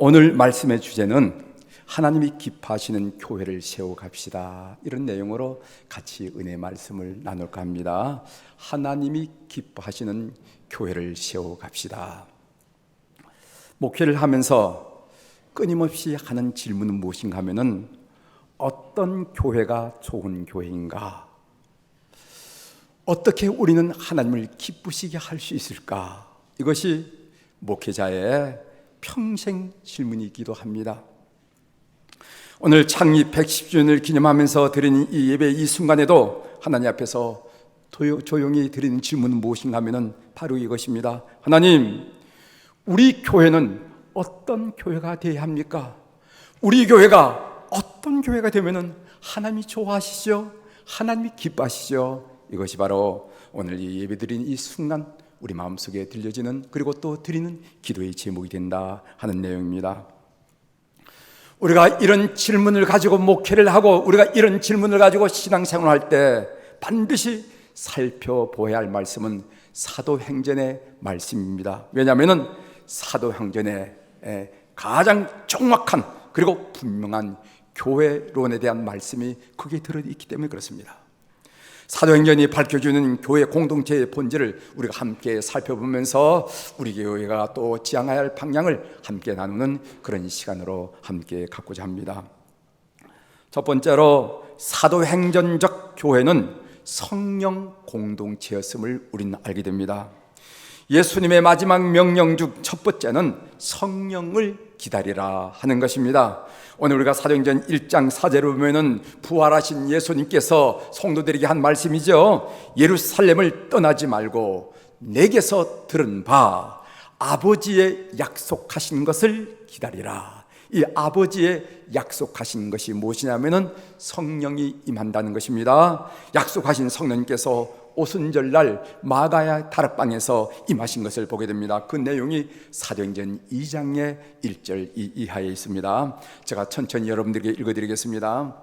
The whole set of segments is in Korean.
오늘 말씀의 주제는 하나님이 기뻐하시는 교회를 세워갑시다, 이런 내용으로 같이 은혜 말씀을 나눌까 합니다. 하나님이 기뻐하시는 교회를 세워갑시다. 목회를 하면서 끊임없이 하는 질문은 무엇인가 하면은 어떤 교회가 좋은 교회인가? 어떻게 우리는 하나님을 기쁘시게 할 수 있을까? 이것이 목회자의 평생 질문이기도 합니다. 오늘 창립 110주년을 기념하면서 드리는 이 예배 이 순간에도 하나님 앞에서 조용히 드리는 질문은 무엇인가 하면 바로 이것입니다. 하나님, 우리 교회는 어떤 교회가 되어야 합니까? 우리 교회가 어떤 교회가 되면 하나님이 좋아하시죠? 하나님이 기뻐하시죠? 이것이 바로 오늘 이 예배 드리는 이 순간 우리 마음속에 들려지는, 그리고 또 드리는 기도의 제목이 된다 하는 내용입니다. 우리가 이런 질문을 가지고 목회를 하고, 우리가 이런 질문을 가지고 신앙생활을 할 때 반드시 살펴보아야 할 말씀은 사도행전의 말씀입니다. 왜냐하면 사도행전에 가장 정확한 그리고 분명한 교회론에 대한 말씀이 거기에 들어있기 때문에 그렇습니다. 사도행전이 밝혀주는 교회 공동체의 본질을 우리가 함께 살펴보면서 우리 교회가 또 지향해야 할 방향을 함께 나누는 그런 시간으로 함께 갖고자 합니다. 첫 번째로, 사도행전적 교회는 성령 공동체였음을 우리는 알게 됩니다. 예수님의 마지막 명령 중 첫 번째는 성령을 기다리라 하는 것입니다. 오늘 우리가 사도행전 1장 4절을 보면은 부활하신 예수님께서 성도들에게 한 말씀이죠. 예루살렘을 떠나지 말고 내게서 들은 바 아버지의 약속하신 것을 기다리라. 이 아버지의 약속하신 것이 무엇이냐면은 성령이 임한다는 것입니다. 약속하신 성령님께서 오순절날 마가야 다락방에서 임하신 것을 보게 됩니다. 그 내용이 사도행전 2장의 1절 이하에 있습니다. 제가 천천히 여러분들에게 읽어드리겠습니다.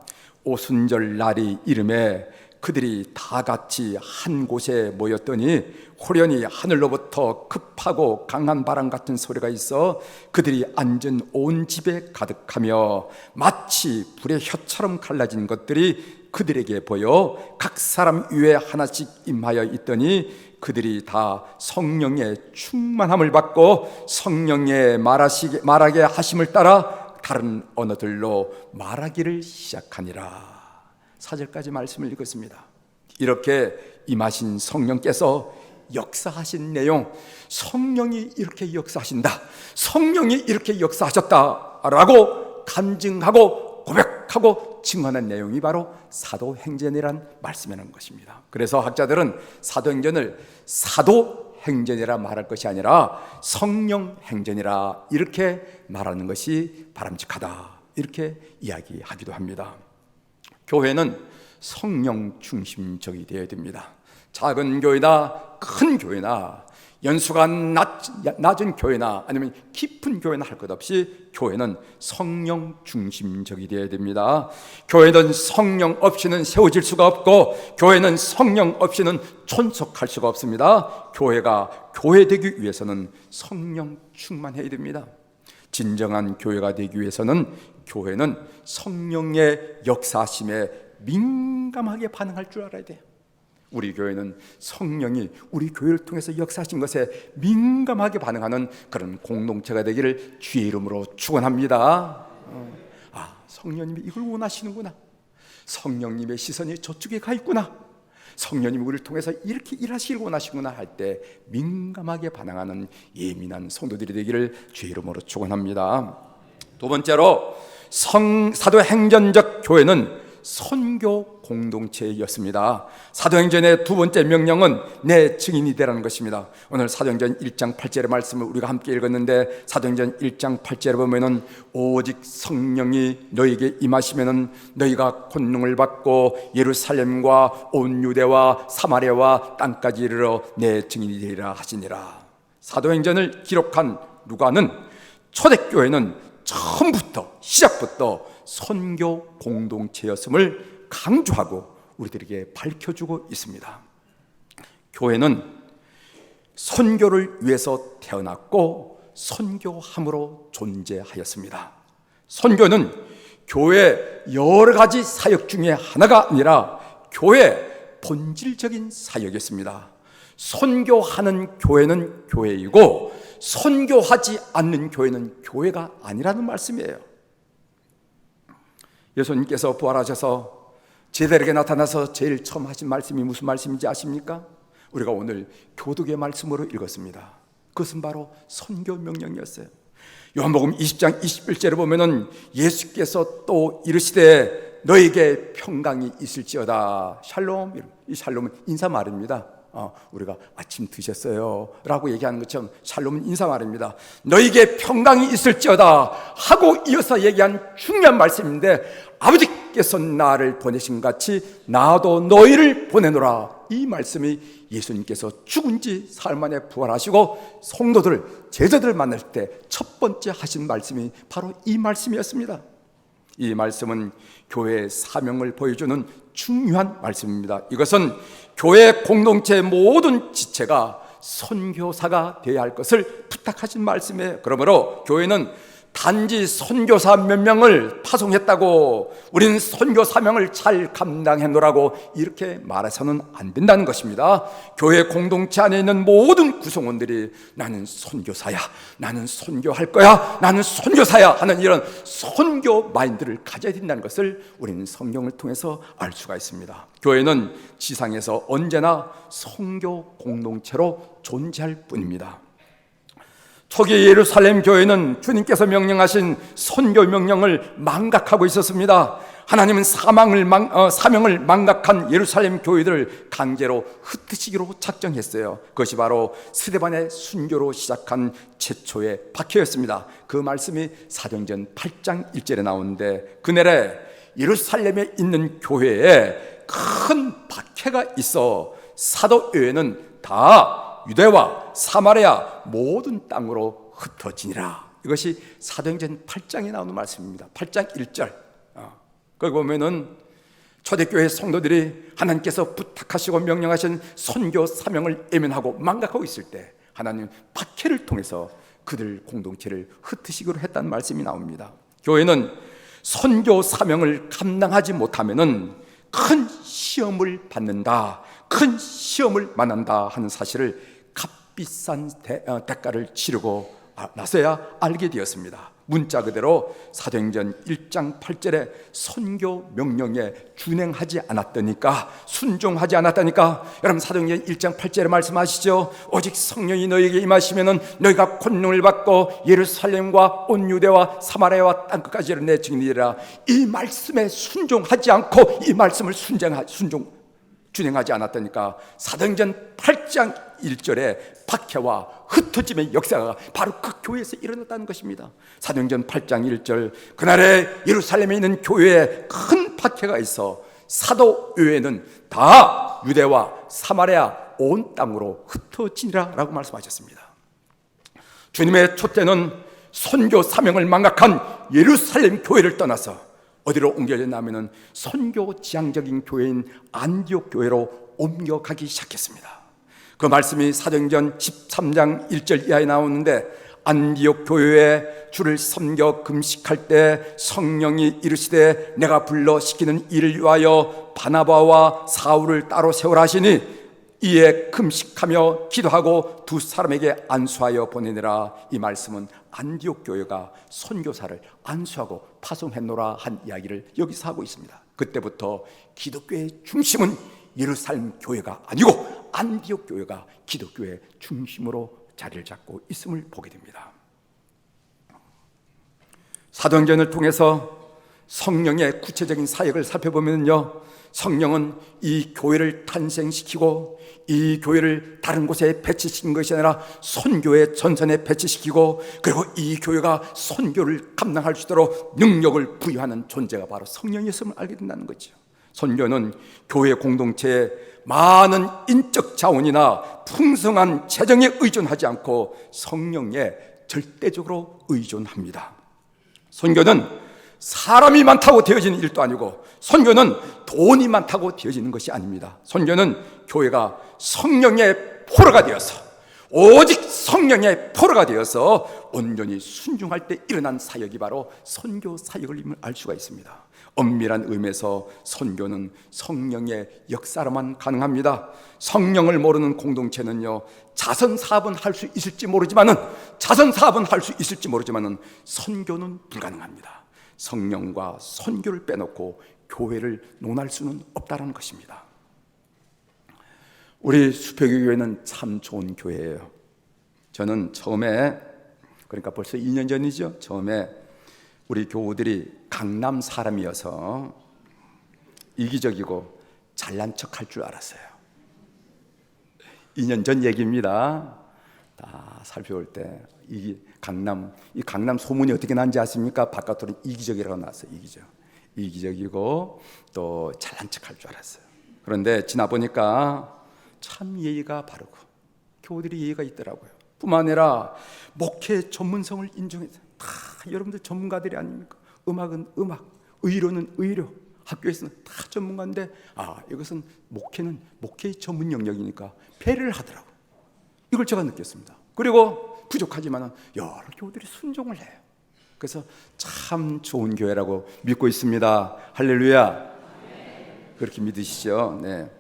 오순절 날이 이름에 그들이 다 같이 한 곳에 모였더니 호련히 하늘로부터 급하고 강한 바람 같은 소리가 있어 그들이 앉은 온 집에 가득하며 마치 불의 혀처럼 갈라진 것들이 그들에게 보여 각 사람 위에 하나씩 임하여 있더니 그들이 다 성령의 충만함을 받고 성령의 말하게 하심을 따라 다른 언어들로 말하기를 시작하니라. 4절까지 말씀을 읽었습니다. 이렇게 임하신 성령께서 역사하신 내용, 성령이 이렇게 역사하신다, 성령이 이렇게 역사하셨다라고 간증하고 고백하고 증언한 내용이 바로 사도행전이란 말씀이라는 것입니다. 그래서 학자들은 사도행전을 사도행전이라 말할 것이 아니라 성령행전이라 이렇게 말하는 것이 바람직하다, 이렇게 이야기하기도 합니다. 교회는 성령 중심적이 되어야 됩니다. 작은 교회나 큰 교회나 연수가 낮은 교회나 아니면 깊은 교회나 할 것 없이 교회는 성령 중심적이 되어야 됩니다. 교회는 성령 없이는 세워질 수가 없고 교회는 성령 없이는 존속할 수가 없습니다. 교회가 교회되기 위해서는 성령 충만해야 됩니다. 진정한 교회가 되기 위해서는 교회는 성령의 역사심에 민감하게 반응할 줄 알아야 돼요. 우리 교회는 성령이 우리 교회를 통해서 역사하신 것에 민감하게 반응하는 그런 공동체가 되기를 주의 이름으로 축원합니다. 성령님이 이걸 원하시는구나, 성령님의 시선이 저쪽에 가 있구나, 성령님이 우리를 통해서 이렇게 일하시길 원하시구나 할 때 민감하게 반응하는 예민한 성도들이 되기를 주의 이름으로 축원합니다. 두 번째로, 사도행전적 교회는 선교 공동체였습니다. 사도행전의 두 번째 명령은 내 증인이 되라는 것입니다. 오늘 사도행전 1장 8절의 말씀을 우리가 함께 읽었는데, 사도행전 1장 8절에 보면은 오직 성령이 너에게 임하시면은 너희가 권능을 받고 예루살렘과 온 유대와 사마리아와 땅까지 이르러 내 증인이 되리라 하시니라. 사도행전을 기록한 누가는 초대교회는 처음부터 시작부터 선교 공동체였음을 강조하고 우리들에게 밝혀주고 있습니다. 교회는 선교를 위해서 태어났고 선교함으로 존재하였습니다. 선교는 교회 여러 가지 사역 중에 하나가 아니라 교회 본질적인 사역이었습니다. 선교하는 교회는 교회이고 선교하지 않는 교회는 교회가 아니라는 말씀이에요. 예수님께서 부활하셔서 제자들에게 나타나서 제일 처음 하신 말씀이 무슨 말씀인지 아십니까? 우리가 오늘 교독의 말씀으로 읽었습니다. 그것은 바로 선교 명령이었어요. 요한복음 20장 21절에 보면은 예수께서 또 이르시되 너에게 평강이 있을지어다. 샬롬. 이 샬롬은 인사말입니다. 우리가 아침 드셨어요 라고 얘기하는 것처럼 샬롬은 인사말입니다. 너에게 평강이 있을지어다 하고 이어서 얘기한 중요한 말씀인데, 아버지께서 나를 보내신 같이 나도 너희를 보내노라. 이 말씀이 예수님께서 죽은 지 사흘 만에 부활하시고 성도들, 제자들을 만날 때 첫 번째 하신 말씀이 바로 이 말씀이었습니다. 이 말씀은 교회의 사명을 보여주는 중요한 말씀입니다. 이것은 교회 공동체의 모든 지체가 선교사가 되어야 할 것을 부탁하신 말씀이에요. 그러므로 교회는 단지 선교사 몇 명을 파송했다고 우리는 선교 사명을 잘 감당했노라고 이렇게 말해서는 안 된다는 것입니다. 교회 공동체 안에 있는 모든 구성원들이 나는 선교사야, 나는 선교할 거야, 나는 선교사야 하는 이런 선교 마인드를 가져야 된다는 것을 우리는 성경을 통해서 알 수가 있습니다. 교회는 지상에서 언제나 선교 공동체로 존재할 뿐입니다. 초기 예루살렘 교회는 주님께서 명령하신 선교 명령을 망각하고 있었습니다. 하나님은 사명을 망각한 예루살렘 교회들을 강제로 흩으시기로 작정했어요. 그것이 바로 스데반의 순교로 시작한 최초의 박해였습니다. 그 말씀이 사도행전 8장 1절에 나오는데, 그날에 예루살렘에 있는 교회에 큰 박해가 있어 사도교회는 다 유대와 사마리아 모든 땅으로 흩어지니라. 이것이 사도행전 8장에 나오는 말씀입니다. 8장 1절. 거기 보면은 초대교회 성도들이 하나님께서 부탁하시고 명령하신 선교 사명을 외면하고 망각하고 있을 때 하나님 박해를 통해서 그들 공동체를 흩으시기로 했다는 말씀이 나옵니다. 교회는 선교 사명을 감당하지 못하면은 큰 시험을 받는다, 큰 시험을 만난다 하는 사실을 값비싼 대가를 치르고 나서야 알게 되었습니다. 문자 그대로 사도행전 1장 8절에 선교 명령에 준행하지 않았다니까, 순종하지 않았다니까. 여러분 사도행전 1장 8절에 말씀하시죠. 오직 성령이 너희에게 임하시면은 너희가 권능을 받고 예루살렘과 온 유대와 사마리아와 땅끝까지 내 증인이라. 이 말씀에 순종하지 않고 이 말씀을 준행하지 않았다니까. 사도행전 8장 1절에 박해와 흩어짐의 역사가 바로 그 교회에서 일어났다는 것입니다. 사도행전 8장 1절, 그날에 예루살렘에 있는 교회에 큰 박해가 있어 사도교회는 다 유대와 사마리아 온 땅으로 흩어지니라 라고 말씀하셨습니다. 주님의 촛대는 선교 사명을 망각한 예루살렘 교회를 떠나서 어디로 옮겨졌냐면 선교 지향적인 교회인 안디옥 교회로 옮겨가기 시작했습니다. 그 말씀이 사도행전 13장 1절 이하에 나오는데, 안디옥 교회에 주를 섬겨 금식할 때 성령이 이르시되 내가 불러 시키는 일을 위하여 바나바와 사울을 따로 세우라 하시니 이에 금식하며 기도하고 두 사람에게 안수하여 보내니라. 이 말씀은 안디옥 교회가 선교사를 안수하고 파송했노라 한 이야기를 여기서 하고 있습니다. 그때부터 기독교의 중심은 예루살렘 교회가 아니고 안디옥 교회가 기독교의 중심으로 자리를 잡고 있음을 보게 됩니다. 사도행전을 통해서 성령의 구체적인 사역을 살펴보면요, 성령은 이 교회를 탄생시키고 이 교회를 다른 곳에 배치시킨 것이 아니라 선교의 전선에 배치시키고, 그리고 이 교회가 선교를 감당할 수 있도록 능력을 부여하는 존재가 바로 성령이었음을 알게 된다는 거죠. 선교는 교회 공동체에 많은 인적 자원이나 풍성한 재정에 의존하지 않고 성령에 절대적으로 의존합니다. 선교는 사람이 많다고 되어지는 일도 아니고 선교는 돈이 많다고 되어지는 것이 아닙니다. 선교는 교회가 성령의 포로가 되어서 오직 성령의 포로가 되어서 온전히 순종할 때 일어난 사역이 바로 선교 사역을 알 수가 있습니다. 엄밀한 의미에서 선교는 성령의 역사로만 가능합니다. 성령을 모르는 공동체는요, 자선 사업은 할 수 있을지 모르지만은 선교는 불가능합니다. 성령과 선교를 빼놓고 교회를 논할 수는 없다는 것입니다. 우리 수표교회는 참 좋은 교회예요. 저는 처음에, 그러니까 벌써 2년 전이죠. 처음에 우리 교우들이 강남 사람이어서 이기적이고 잘난 척할 줄 알았어요. 2년 전 얘기입니다. 다 살펴볼 때 이 강남 소문이 어떻게 난지 아십니까? 바깥으로는 이기적이라고 나왔어요. 이기적이고 또 잘난 척할 줄 알았어요. 그런데 지나 보니까 참 예의가 바르고 교우들이 예의가 있더라고요. 뿐만 아니라 목회 전문성을 인정해서 다 여러분들 전문가들이 아닙니까? 음악은 음악, 의료는 의료, 학교에서는 다 전문가인데 이것은 목회는 목회의 전문 영역이니까 배려를 하더라고요. 이걸 제가 느꼈습니다. 그리고 부족하지만 여러 교우들이 순종을 해요. 그래서 참 좋은 교회라고 믿고 있습니다. 할렐루야. 그렇게 믿으시죠? 네.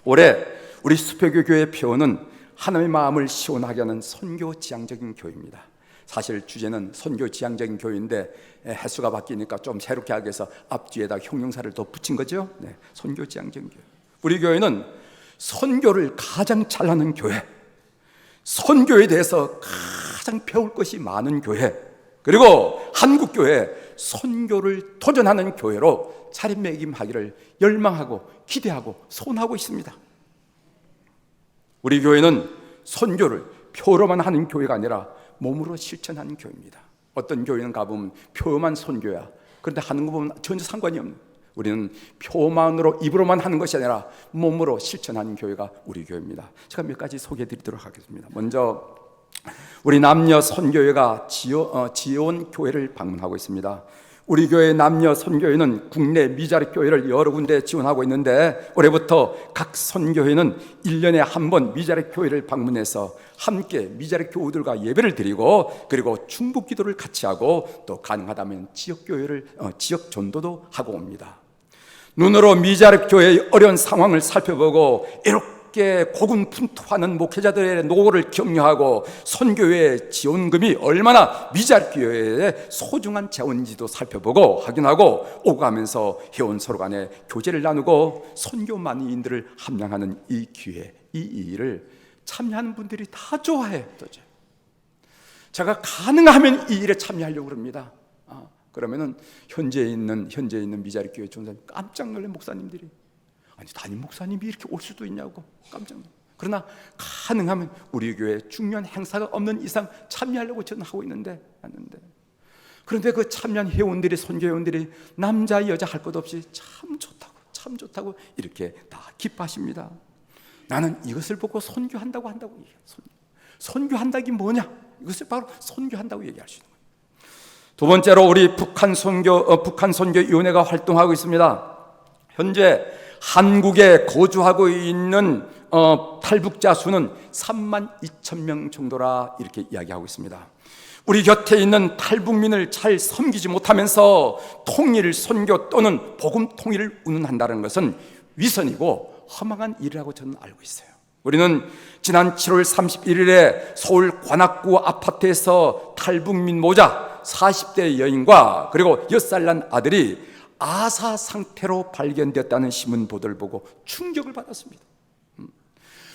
올해 우리 수표교 교회 표어는 하나님의 마음을 시원하게 하는 선교 지향적인 교회입니다. 사실 주제는 선교 지향적인 교회인데 횟수가 바뀌니까 좀 새롭게 하기 위해서 앞뒤에다 형용사를 더 붙인 거죠. 네, 선교 지향적인 교회. 우리 교회는 선교를 가장 잘하는 교회, 선교에 대해서 가장 배울 것이 많은 교회, 그리고 한국교회 선교를 도전하는 교회로 자리매김하기를 열망하고 기대하고 소원하고 있습니다. 우리 교회는 선교를 표로만 하는 교회가 아니라 몸으로 실천하는 교회입니다. 어떤 교회는 가보면 표만 선교야. 그런데 하는 거 보면 전혀 상관이 없는, 우리는 표만으로 입으로만 하는 것이 아니라 몸으로 실천하는 교회가 우리 교회입니다. 제가 몇 가지 소개해 드리도록 하겠습니다. 먼저 우리 남녀 선교회가 지온 교회를 방문하고 있습니다. 우리 교회 남녀 선교회는 국내 미자립 교회를 여러 군데 지원하고 있는데 올해부터 각 선교회는 1년에 한 번 미자립 교회를 방문해서 함께 미자립 교우들과 예배를 드리고 그리고 중보 기도를 같이 하고 또 가능하다면 지역 전도도 하고 옵니다. 눈으로 미자립 교회의 어려운 상황을 살펴보고 이렇게 고군분투하는 목회자들의 노고를 격려하고 선교회 지원금이 얼마나 미자립 교회의 소중한 자원인지도 살펴보고 확인하고 오가면서 회원 서로 간에 교제를 나누고 선교 만인들을 함양하는 이 기회, 이 일을 참여하는 분들이 다 좋아해요. 제가 가능하면 이 일에 참여하려고 합니다. 그러면은 현재 있는 미자립 교회 전사님 깜짝 놀란 목사님들이, 아니 담임 목사님이 이렇게 올 수도 있냐고 깜짝 놀라요. 그러나 가능하면 우리 교회 중요한 행사가 없는 이상 참여하려고 저는 하고 있는데 그런데 그 참여한 회원들이, 선교 회원들이 남자 여자 할 것 없이 참 좋다고 이렇게 다 기뻐하십니다. 나는 이것을 보고 선교한다고 얘기해요. 선교한다기 뭐냐? 이것을 바로 선교한다고 얘기할 수 있는 거예요. 두 번째로 우리 북한 선교위원회가 활동하고 있습니다. 현재 한국에 거주하고 있는 탈북자 수는 32,000명 정도라 이렇게 이야기하고 있습니다. 우리 곁에 있는 탈북민을 잘 섬기지 못하면서 통일 선교 또는 복음 통일을 운운한다는 것은 위선이고 허망한 일이라고 저는 알고 있어요. 우리는 지난 7월 31일에 서울 관악구 아파트에서 탈북민 모자 40대 여인과 그리고 6살 난 아들이 아사 상태로 발견됐다는 신문 보도를 보고 충격을 받았습니다.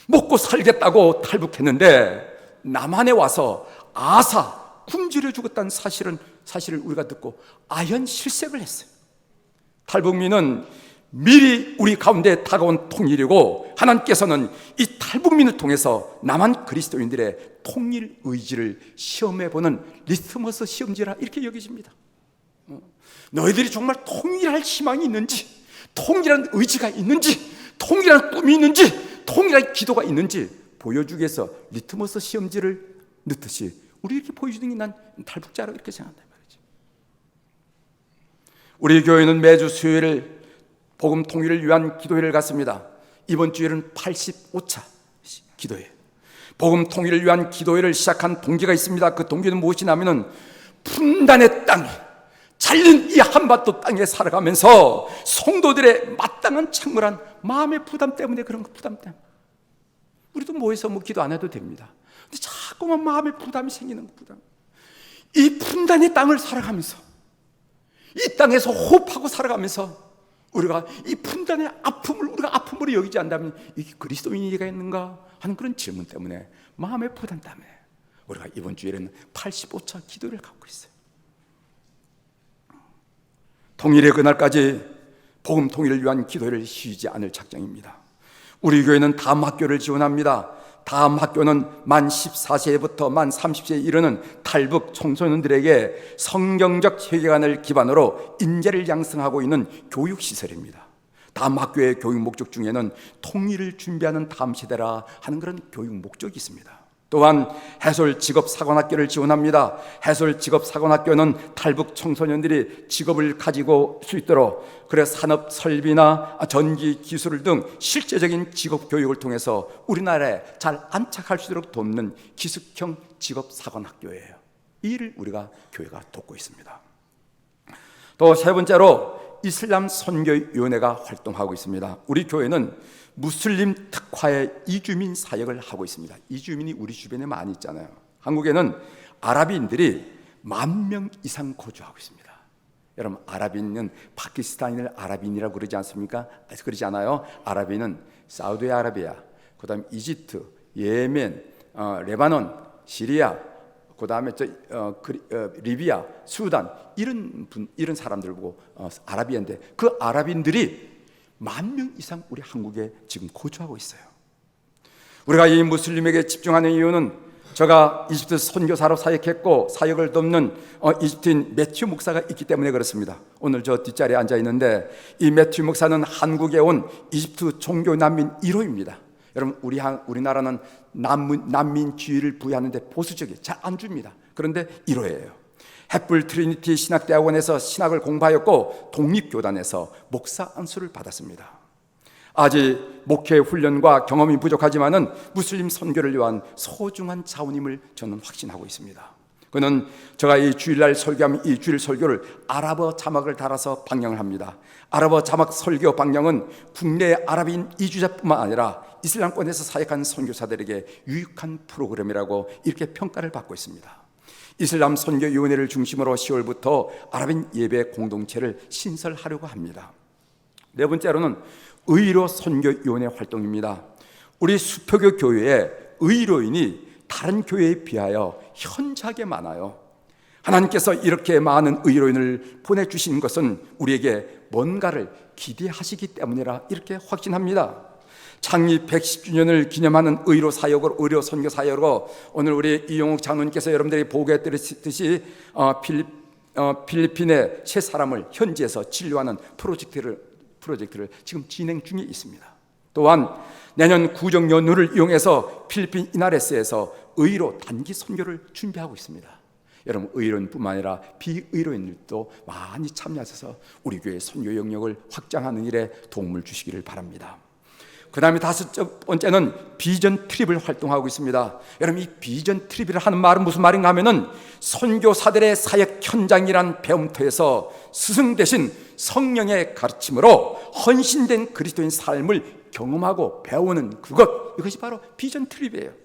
먹고 살겠다고 탈북했는데 남한에 와서 굶주려 죽었다는 사실을 우리가 듣고 아연실색을 했어요. 탈북민은 미리 우리 가운데 다가온 통일이고 하나님께서는 이 탈북민을 통해서 남한 그리스도인들의 통일 의지를 시험해보는 리트머스 시험지라 이렇게 여겨집니다. 너희들이 정말 통일할 희망이 있는지, 통일한 의지가 있는지, 통일한 꿈이 있는지, 통일한 기도가 있는지 보여주기 위해서 리트머스 시험지를 넣듯이 우리 이렇게 보여주는 게 난 탈북자라고 이렇게 생각한단 말이지. 우리 교회는 매주 수요일 복음 통일을 위한 기도회를 갖습니다. 이번 주일은 85차 기도회. 복음 통일을 위한 기도회를 시작한 동기가 있습니다. 그 동기는 무엇이냐면은 분단의 땅에, 잘린 이 한반도 땅에 살아가면서 성도들의 마땅한 책무란 마음의 부담 때문에, 그런 부담 때문에. 우리도 모여서 기도 안 해도 됩니다. 근데 자꾸만 마음의 부담이 생기는 부담. 이 분단의 땅을 살아가면서, 이 땅에서 호흡하고 살아가면서 우리가 이 분단의 아픔을 우리가 아픔으로 여기지 않다면 이게 그리스도인이가 있는가 하는 그런 질문 때문에, 마음의 부담 때문에 우리가 이번 주일에는 85차 기도를 갖고 있어요. 통일의 그날까지 복음 통일을 위한 기도를 쉬지 않을 작정입니다. 우리 교회는 다음 학교를 지원합니다. 다음 학교는 만 14세부터 만 30세에 이르는 탈북 청소년들에게 성경적 세계관을 기반으로 인재를 양성하고 있는 교육시설입니다. 다음 학교의 교육 목적 중에는 통일을 준비하는 다음 세대라 하는 그런 교육 목적이 있습니다. 또한 해솔 직업사관학교를 지원합니다. 해솔 직업사관학교는 탈북 청소년들이 직업을 가지고 수 있도록, 그래 산업 설비나 전기 기술 등 실제적인 직업 교육을 통해서 우리나라에 잘 안착할 수 있도록 돕는 기숙형 직업사관학교예요. 이 일을 우리가 교회가 돕고 있습니다. 또 세 번째로 이슬람 선교위원회가 활동하고 있습니다. 우리 교회는 무슬림 특화의 이주민 사역을 하고 있습니다. 이주민이 우리 주변에 많이 있잖아요. 한국에는 아랍인들이 10,000명 이상 거주하고 있습니다. 여러분, 아랍인은 파키스탄인을 아랍인이라고 그러지 않습니까? 그러지 않아요. 아랍인은 사우디아라비아, 그 다음에 이집트, 예멘, 레바논, 시리아, 그 다음에 리비아, 수단, 이런 사람들 보고 아랍인인데, 그 아랍인들이 10,000명 이상 우리 한국에 지금 거주하고 있어요. 우리가 이 무슬림에게 집중하는 이유는, 제가 이집트 선교사로 사역했고 사역을 돕는 이집트인 매튜 목사가 있기 때문에 그렇습니다. 오늘 저 뒷자리에 앉아 있는데, 이 매튜 목사는 한국에 온 이집트 종교 난민 1호입니다. 여러분, 우리나라는 난민주의를 부여하는데 보수적이 잘 안 줍니다. 그런데 1호예요. 햇불 트리니티 신학대학원에서 신학을 공부하였고 독립교단에서 목사 안수를 받았습니다. 아직 목회 훈련과 경험이 부족하지만은 무슬림 선교를 위한 소중한 자원임을 저는 확신하고 있습니다. 그는 제가 이 주일날 설교하면 이 주일 설교를 아랍어 자막을 달아서 방영을 합니다. 아랍어 자막 설교 방영은 국내 아랍인 이주자뿐만 아니라 이슬람권에서 사역한 선교사들에게 유익한 프로그램이라고 이렇게 평가를 받고 있습니다. 이슬람 선교위원회를 중심으로 10월부터 아랍인 예배 공동체를 신설하려고 합니다. 네 번째로는 의로 선교위원회 활동입니다. 우리 수표교 교회에 의로인이 다른 교회에 비하여 현저하게 많아요. 하나님께서 이렇게 많은 의로인을 보내주신 것은 우리에게 뭔가를 기대하시기 때문이라 이렇게 확신합니다. 창립 110주년을 기념하는 의로 사역으로, 의로 선교 사역으로 오늘 우리 이용욱 장로님께서 여러분들이 보고했듯이 필리핀의 세 사람을 현지에서 진료하는 프로젝트를 지금 진행 중에 있습니다. 또한 내년 구정 연휴를 이용해서 필리핀 이나레스에서 의로 단기 선교를 준비하고 있습니다. 여러분, 의로인뿐만 아니라 비의로인들도 많이 참여하셔서 우리 교회 선교 영역을 확장하는 일에 도움을 주시기를 바랍니다. 그 다음에 다섯 번째는 비전 트립을 활동하고 있습니다. 여러분, 이 비전 트립이라 하는 말은 무슨 말인가 하면은 선교사들의 사역 현장이란 배움터에서 스승 대신 성령의 가르침으로 헌신된 그리스도인 삶을 경험하고 배우는 그것, 이것이 바로 비전 트립이에요.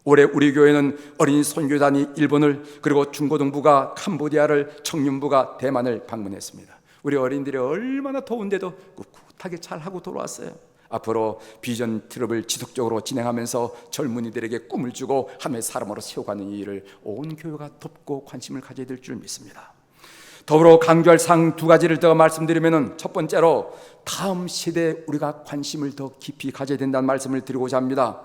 올해 우리 교회는 어린이 선교단이 일본을, 그리고 중고등부가 캄보디아를, 청년부가 대만을 방문했습니다. 우리 어린이들이 얼마나 더운데도 꿋꿋하게 잘하고 돌아왔어요. 앞으로 비전 트립을 지속적으로 진행하면서 젊은이들에게 꿈을 주고 하나님의 사람으로 세워가는 이 일을 온 교회가 돕고 관심을 가져야 될 줄 믿습니다. 더불어 강조할 사항 두 가지를 더 말씀드리면, 첫 번째로 다음 세대에 우리가 관심을 더 깊이 가져야 된다는 말씀을 드리고자 합니다.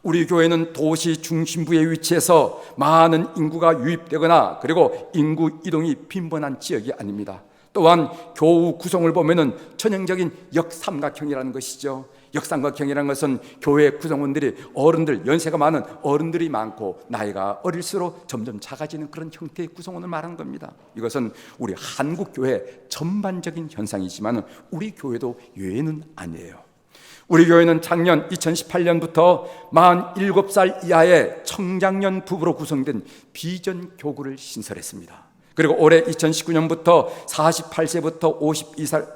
우리 교회는 도시 중심부에 위치해서 많은 인구가 유입되거나 그리고 인구 이동이 빈번한 지역이 아닙니다. 또한 교우 구성을 보면은 전형적인 역삼각형이라는 것이죠. 역삼각형이라는 것은 교회 구성원들이 어른들, 연세가 많은 어른들이 많고 나이가 어릴수록 점점 작아지는 그런 형태의 구성원을 말하는 겁니다. 이것은 우리 한국 교회 전반적인 현상이지만 우리 교회도 예외는 아니에요. 우리 교회는 작년 2018년부터 47살 이하의 청장년 부부로 구성된 비전 교구를 신설했습니다. 그리고 올해 2019년부터 48세부터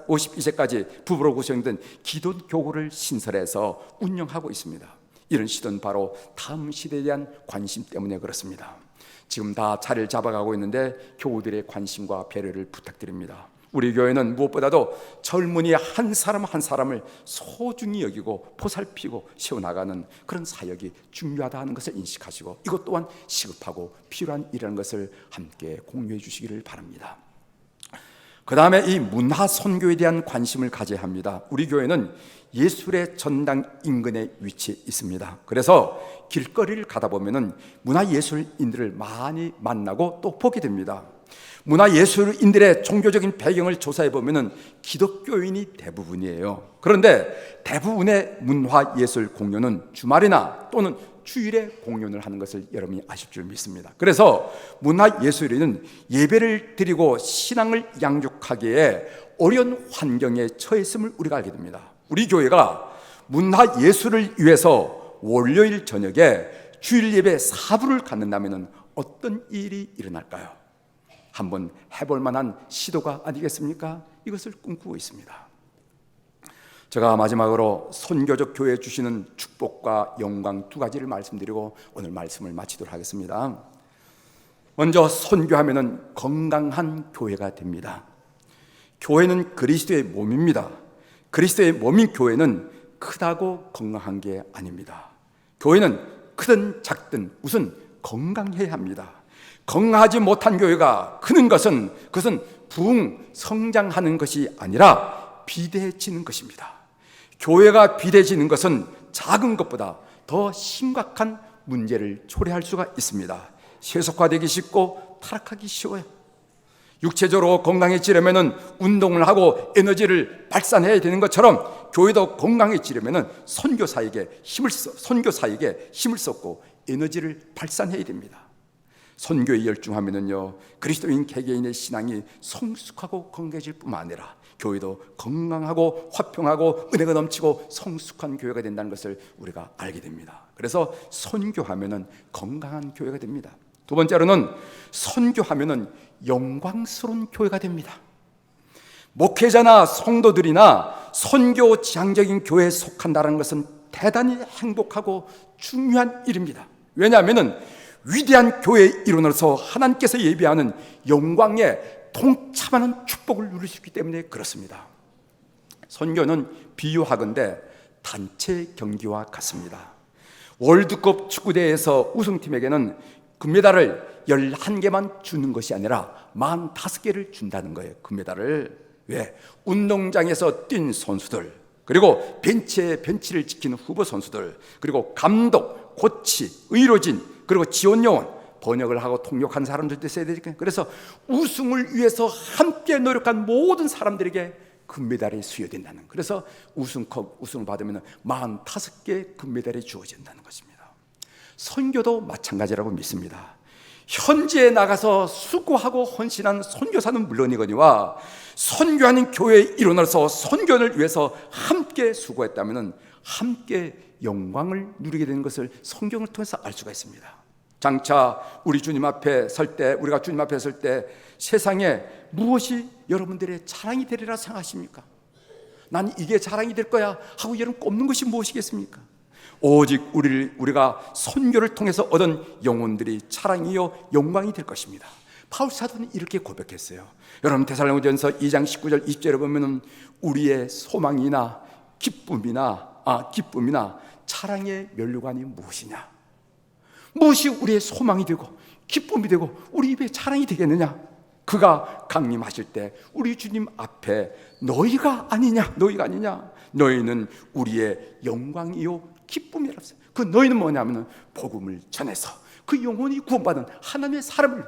52세까지 부부로 구성된 기도 교구를 신설해서 운영하고 있습니다. 이런 시도는 바로 다음 시대에 대한 관심 때문에 그렇습니다. 지금 다 자리를 잡아가고 있는데 교우들의 관심과 배려를 부탁드립니다. 우리 교회는 무엇보다도 젊은이 한 사람 한 사람을 소중히 여기고 보살피고 세워나가는 그런 사역이 중요하다는 것을 인식하시고 이것 또한 시급하고 필요한 일이라는 것을 함께 공유해 주시기를 바랍니다. 그 다음에 이 문화 선교에 대한 관심을 가져야 합니다. 우리 교회는 예술의 전당 인근에 위치해 있습니다. 그래서 길거리를 가다 보면은 문화예술인들을 많이 만나고 또 보게 됩니다. 문화예술인들의 종교적인 배경을 조사해 보면은 기독교인이 대부분이에요. 그런데 대부분의 문화예술 공연은 주말이나 또는 주일에 공연을 하는 것을 여러분이 아실 줄 믿습니다. 그래서 문화예술인은 예배를 드리고 신앙을 양육하기에 어려운 환경에 처했음을 우리가 알게 됩니다. 우리 교회가 문화예술을 위해서 월요일 저녁에 주일 예배 4부를 갖는다면 어떤 일이 일어날까요? 한번 해볼 만한 시도가 아니겠습니까? 이것을 꿈꾸고 있습니다. 제가 마지막으로 선교적 교회에 주시는 축복과 영광 두 가지를 말씀드리고 오늘 말씀을 마치도록 하겠습니다. 먼저 선교하면은 건강한 교회가 됩니다. 교회는 그리스도의 몸입니다. 그리스도의 몸인 교회는 크다고 건강한 게 아닙니다. 교회는 크든 작든 우선 건강해야 합니다. 건강하지 못한 교회가 크는 것은 그것은 부흥 성장하는 것이 아니라 비대해지는 것입니다. 교회가 비대해지는 것은 작은 것보다 더 심각한 문제를 초래할 수가 있습니다. 세속화되기 쉽고 타락하기 쉬워요. 육체적으로 건강해지려면 운동을 하고 에너지를 발산해야 되는 것처럼 교회도 건강해지려면 선교사에게 힘을 쏟고 에너지를 발산해야 됩니다. 선교에 열중하면은요 그리스도인 개개인의 신앙이 성숙하고 건강해질 뿐만 아니라 교회도 건강하고 화평하고 은혜가 넘치고 성숙한 교회가 된다는 것을 우리가 알게 됩니다. 그래서 선교하면은 건강한 교회가 됩니다. 두 번째로는 선교하면은 영광스러운 교회가 됩니다. 목회자나 성도들이나 선교 지향적인 교회에 속한다는 것은 대단히 행복하고 중요한 일입니다. 왜냐하면은 위대한 교회의 일원으로서 하나님께서 예비하는 영광에 동참하는 축복을 누릴 수 있기 때문에 그렇습니다. 선교는 비유하건대 단체 경기와 같습니다. 월드컵 축구대회에서 우승팀에게는 금메달을 11개만 주는 것이 아니라 45개를 준다는 거예요. 금메달을. 왜? 운동장에서 뛴 선수들, 그리고 벤치를 지키는 후보 선수들, 그리고 감독, 코치, 의료진, 그리고 지원요원, 번역을 하고 통역한 사람들도 있어야 되니까. 그래서 우승을 위해서 함께 노력한 모든 사람들에게 금메달이 수여된다는. 그래서 우승을 받으면 45개 금메달이 주어진다는 것입니다. 선교도 마찬가지라고 믿습니다. 현지에 나가서 수고하고 헌신한 선교사는 물론이거니와 선교하는 교회의 일원으로서 선교를 위해서 함께 수고했다면 함께 영광을 누리게 되는 것을 성경을 통해서 알 수가 있습니다. 장차 우리가 주님 앞에 설 때 세상에 무엇이 여러분들의 자랑이 되리라 생각하십니까? 난 이게 자랑이 될 거야 하고 여러분 꼽는 것이 무엇이겠습니까? 오직 우리가 선교를 통해서 얻은 영혼들이 자랑이요 영광이 될 것입니다. 바울 사도는 이렇게 고백했어요. 여러분 데살로니가전서 2장 19절 20절에 보면은 우리의 소망이나 기쁨이나 자랑의 면류관이 무엇이냐? 무엇이 우리의 소망이 되고 기쁨이 되고 우리 입에 자랑이 되겠느냐? 그가 강림하실 때 우리 주님 앞에 너희가 아니냐? 너희는 우리의 영광이요 기쁨이라고 했어요. 그 너희는 뭐냐면 복음을 전해서 그 영혼이 구원받은 하나님의 사람이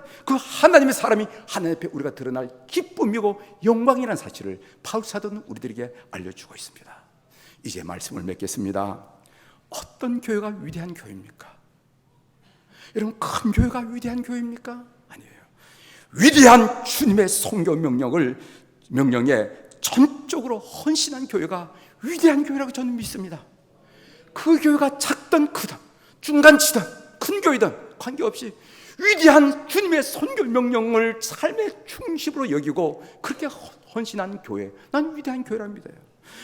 하나님 앞에 우리가 드러날 기쁨이고 영광이라는 사실을 바울 사도는 우리들에게 알려주고 있습니다. 이제 말씀을 맺겠습니다. 어떤 교회가 위대한 교회입니까? 여러분, 큰 교회가 위대한 교회입니까? 아니에요. 위대한 주님의 선교 명령에 전적으로 헌신한 교회가 위대한 교회라고 저는 믿습니다. 그 교회가 작든 크든 중간치든 큰 교회든 관계없이 위대한 주님의 선교 명령을 삶의 중심으로 여기고 그렇게 헌신한 교회, 난 위대한 교회라 믿어요.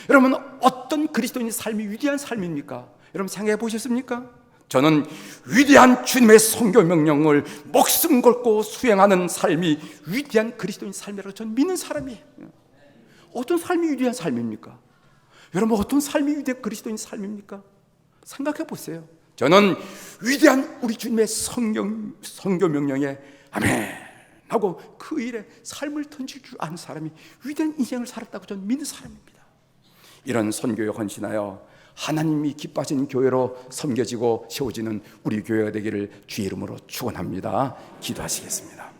여러분, 어떤 그리스도인의 삶이 위대한 삶입니까? 여러분 생각해 보셨습니까? 저는 위대한 주님의 선교 명령을 목숨 걸고 수행하는 삶이 위대한 그리스도인 삶이라고 저는 믿는 사람이에요. 어떤 삶이 위대한 삶입니까? 여러분, 어떤 삶이 위대한 그리스도인 삶입니까? 생각해 보세요. 저는 위대한 우리 주님의 선교 명령에 아멘 하고 그 일에 삶을 던질 줄 아는 사람이 위대한 인생을 살았다고 저는 믿는 사람입니다. 이런 선교에 헌신하여 하나님이 기뻐하시는 교회로 섬겨지고 세워지는 우리 교회가 되기를 주의 이름으로 축원합니다. 기도하시겠습니다.